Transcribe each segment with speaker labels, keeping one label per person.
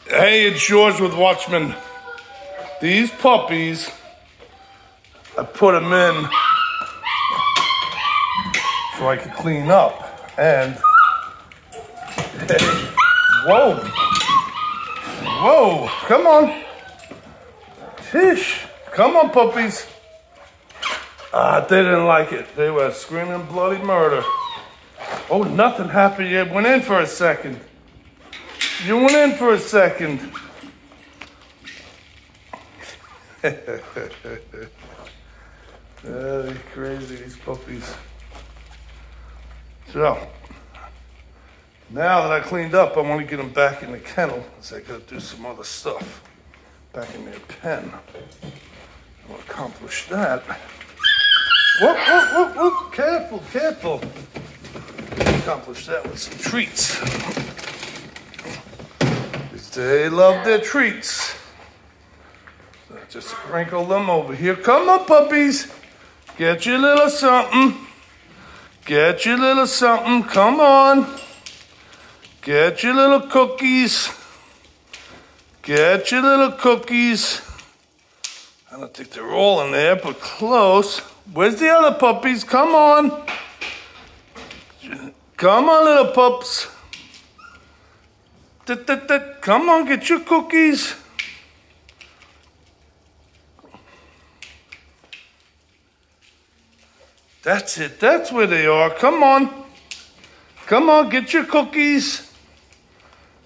Speaker 1: Hey, it's George with Watchmen. These puppies, I put them in so I could clean up. And, hey, whoa, come on. Sheesh, come on, puppies. They didn't like it. They were screaming bloody murder. Oh, nothing happened yet. Went in for a second. You went in for a second. They're crazy, these puppies. So, now that I cleaned up, I want to get them back in the kennel. So I got to do some other stuff back in their pen. I'll accomplish that. Whoop, careful. Accomplish that with some treats. They love their treats. So just sprinkle them over here. Come on, puppies. Get your little something. Get your little something. Come on. Get your little cookies. Get your little cookies. I don't think they're all in there, but close. Where's the other puppies? Come on. Come on, little pups. Come on, get your cookies. That's it. That's where they are. Come on. Come on, get your cookies.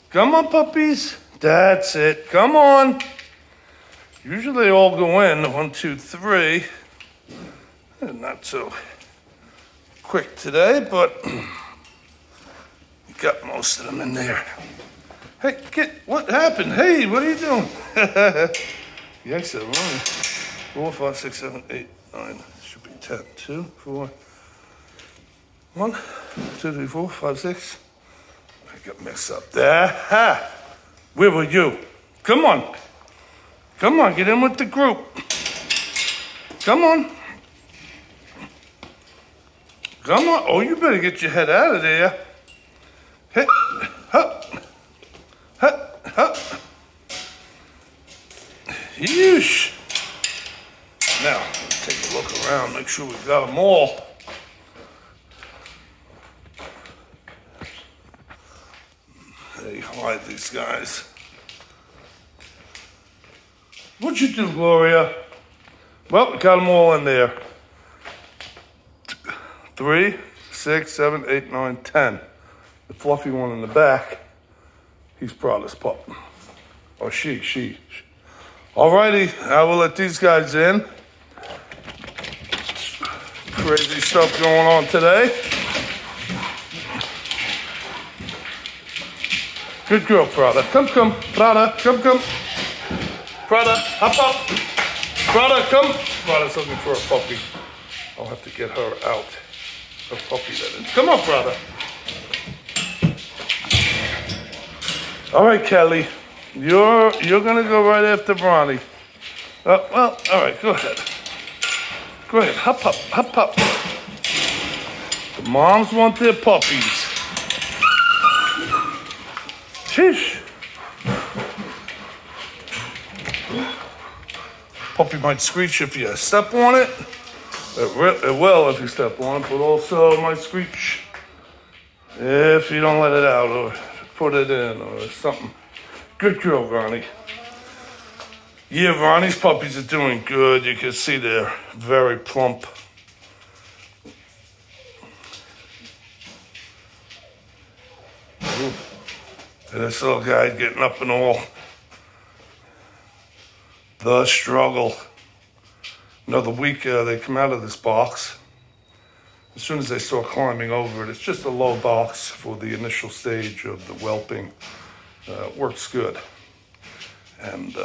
Speaker 1: Come on, puppies. That's it. Come on. Usually they all go in. 1, 2, 3. Not so quick today, but got most of them in there. Hey, what happened? Hey, what are you doing? You actually 1, 4, 5, 6, 7, 8, 9. Should be 10. 2, 4. 1, 2, 3, 4, 5, 6. I got mixed up there. Ha! Where were you? Come on. Come on, get in with the group. Come on. Come on. Oh, you better get your head out of there. Hey, hup. Yeesh. Now, let's take a look around, make sure we've got them all. Hey, hide these guys. What'd you do, Gloria? Well, we got them all in there. 3, 6, 7, 8, 9, 10. The fluffy one in the back, he's proudest pup. Or she. Alrighty, I will let these guys in. Crazy stuff going on today. Good girl, Prada. Come, Prada, come. Prada, hop up. Prada, come. Prada's looking for a puppy. I'll have to get her out. A puppy, that is. Come on, Prada. All right, Kelly. You're gonna go right after Ronnie. Well, all right, go ahead. Go ahead, hop up. The moms want their puppies. Sheesh. Puppy might screech if you step on it. It will if you step on it, but also might screech if you don't let it out or put it in or something. Good girl, Ronnie. Yeah, Ronnie's puppies are doing good. You can see they're very plump. Ooh. And this little guy getting up and all. The struggle. Another week, they come out of this box. As soon as they start climbing over it, it's just a low box for the initial stage of the whelping. Works good. And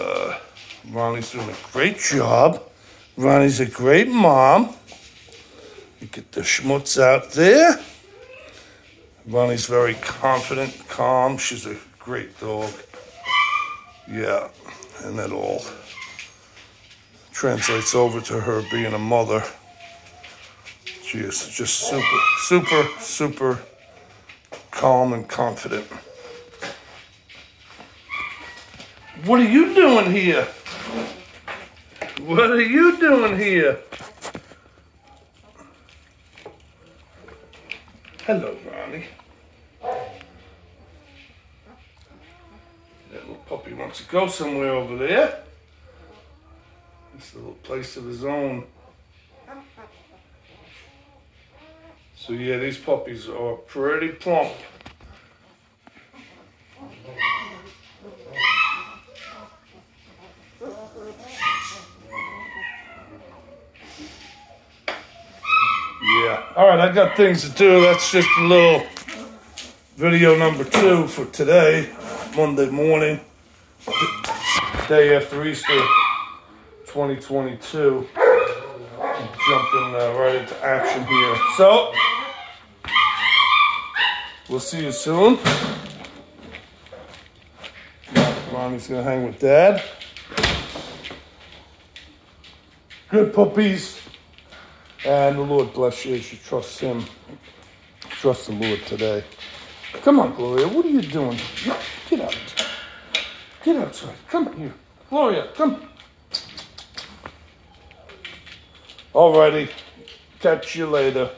Speaker 1: Ronnie's doing a great job. Ronnie's a great mom. You get the schmutz out there. Ronnie's very confident, calm. She's a great dog. Yeah, and that all translates over to her being a mother. She is just super calm and confident. What are you doing here? What are you doing here? Hello, Ronnie. That little puppy wants to go somewhere over there. It's a little place of his own. So yeah, these puppies are pretty plump. Yeah. All right, I got things to do. That's just a little video number 2 for today, Monday morning, day after Easter 2022. I'm jumping right into action here. So, we'll see you soon. Mommy's gonna hang with Dad. Good puppies. And the Lord bless you as you trust Him. Trust the Lord today. Come on, Gloria. What are you doing? Get out. Get outside. Come here. Gloria, come. Alrighty. Catch you later.